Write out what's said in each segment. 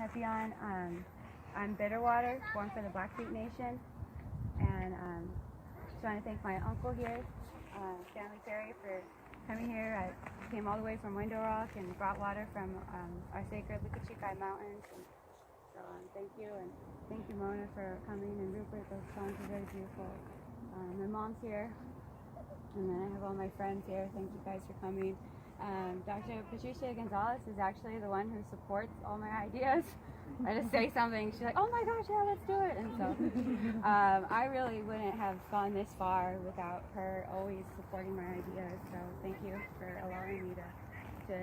Pepion. I'm Bitterwater, born for the Blackfeet Nation, and just want to thank my uncle here, Stanley Perry, for coming here. I came all the way from Window Rock and brought water from our sacred Lukachikai Mountains. And so thank you, and thank you, Mona, for coming, and Rupert. Those songs are very beautiful. My mom's here, and then I have all my friends here. Thank you guys for coming. Dr. Patricia Gonzalez is actually the one who supports all my ideas. I just say something, she's like, oh my gosh, yeah, let's do it. And so I really wouldn't have gone this far without her always supporting my ideas. So thank you for allowing me to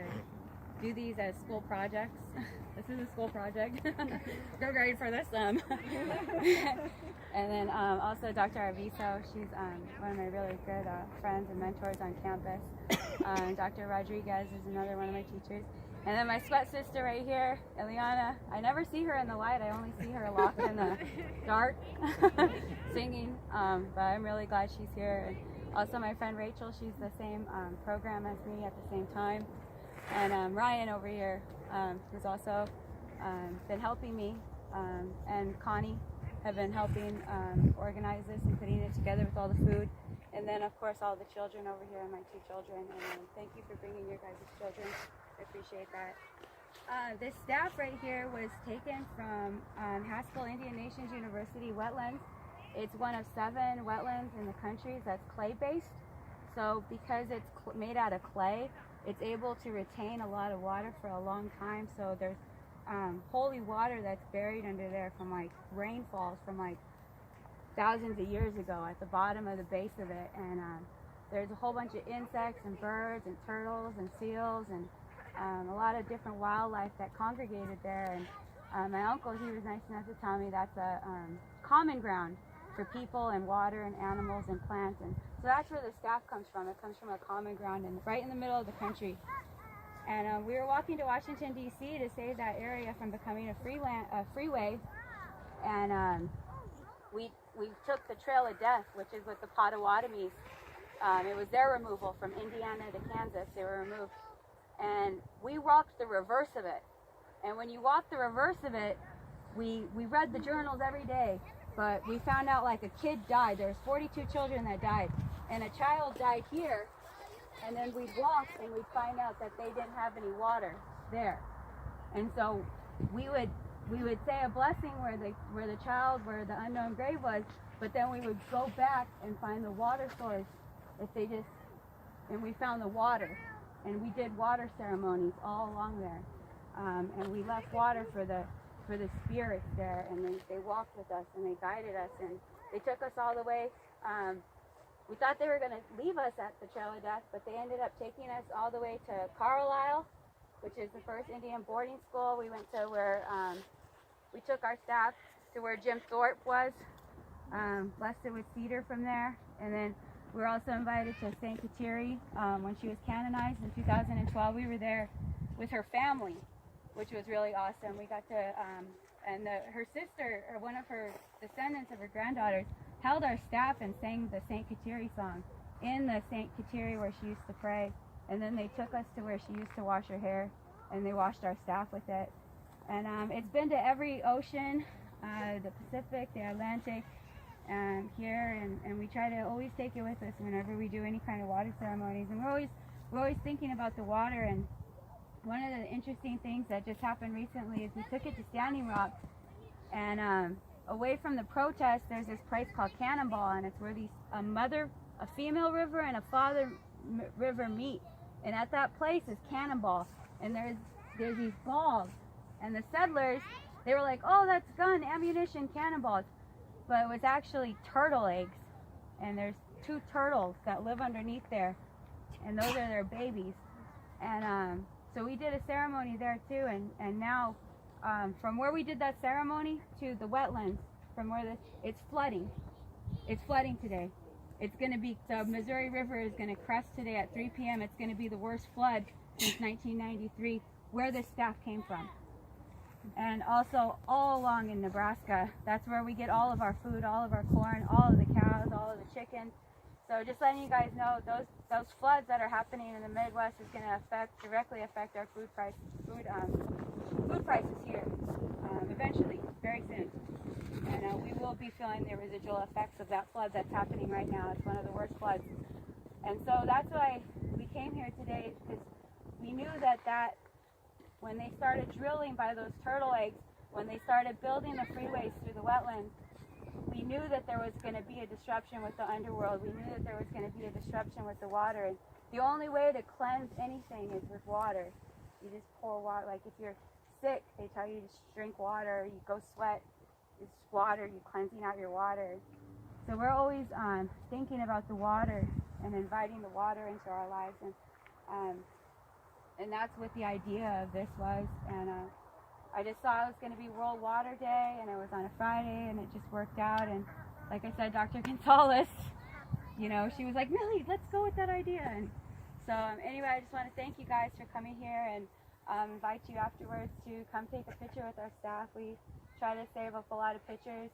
do these as school projects. This is a school project. Go grade for this. And then also Dr. Arviso, she's one of my really good friends and mentors on campus. Dr. Rodriguez is another one of my teachers. And then my sweat sister right here, Eliana. I never see her in the light. I only see her locked in the dark singing. But I'm really glad she's here. And also my friend Rachel, she's the same program as me at the same time. And Ryan over here, who's also been helping me, and Connie have been helping organize this and putting it together with all the food. And then, of course, all the children over here, my two children. And thank you for bringing your guys' children. I appreciate that. This staff right here was taken from Haskell Indian Nations University wetlands. It's one of 7 wetlands in the country that's clay-based. So because it's made out of clay, it's able to retain a lot of water for a long time. So there's holy water that's buried under there from like rainfalls from like thousands of years ago at the bottom of the base of it. And there's a whole bunch of insects and birds and turtles and seals and a lot of different wildlife that congregated there. And my uncle, he was nice enough to tell me that's a common ground for people and water and animals and plants. And so that's where the staff comes from. It comes from a common ground and right in the middle of the country. And we were walking to Washington, D.C. to save that area from becoming a freeway. And we took the Trail of Death, which is with the Potawatomis. It was their removal from Indiana to Kansas. They were removed. And we walked the reverse of it. And when you walk the reverse of it, we read the journals every day. But we found out like a kid died. There was 42 children that died. And a child died here. And then we'd walk and we'd find out that they didn't have any water there. And so we would say a blessing where the unknown grave was, but then we would go back and find the water source and we found the water. And we did water ceremonies all along there. And we left water for the spirits there, and they walked with us and they guided us, and they took us all the way. We thought they were going to leave us at the Trail of Death, but they ended up taking us all the way to Carlisle, which is the first Indian boarding school. We went to where we took our staff to where Jim Thorpe was, blessed it with cedar from there. And then we were also invited to St. Kateri when she was canonized in 2012. We were there with her family, which was really awesome. We got to, her sister, or one of her descendants of her granddaughters, held our staff and sang the St. Kateri song in the St. Kateri where she used to pray. And then they took us to where she used to wash her hair, and they washed our staff with it. And it's been to every ocean, the Pacific, the Atlantic, here, and we try to always take it with us whenever we do any kind of water ceremonies. And we're always thinking about the water. And one of the interesting things that just happened recently is we took it to Standing Rock, and away from the protest, there's this place called Cannonball, and it's where a female river and a father river meet. And at that place is Cannonball, and there's these balls, and the settlers, they were like, oh, that's gun, ammunition, cannonballs. But it was actually turtle eggs, and there's 2 turtles that live underneath there, and those are their babies. And so we did a ceremony there too, and now from where we did that ceremony to the wetlands, it's flooding. It's flooding today. It's going to be, the Missouri River is going to crest today at 3 p.m. It's going to be the worst flood since 1993, where this staff came from. And also all along in Nebraska, that's where we get all of our food, all of our corn, all of the cows, all of the chicken. So just letting you guys know, those floods that are happening in the Midwest is going to directly affect our food prices here. feeling the residual effects of that flood that's happening right now. It's one of the worst floods. And so that's why we came here today, because we knew that when they started drilling by those turtle eggs, when they started building the freeways through the wetlands, we knew that there was going to be a disruption with the underworld. We knew that there was going to be a disruption with the water. And the only way to cleanse anything is with water. You just pour water. Like if you're sick, they tell you to drink water. You go sweat, it's water. You're cleansing out your water. So we're always thinking about the water and inviting the water into our lives. And that's what the idea of this was. And I just saw it was going to be World Water Day, and it was on a Friday, and it just worked out. And like I said, Dr. Gonzalez, you know, she was like, Millie, let's go with that idea. And so anyway, I just want to thank you guys for coming here, and invite you afterwards to come take a picture with our staff. We try to save up a lot of pictures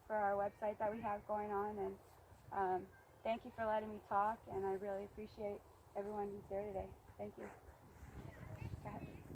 for our website that we have going on. And thank you for letting me talk, and I really appreciate everyone who's here today. Thank you.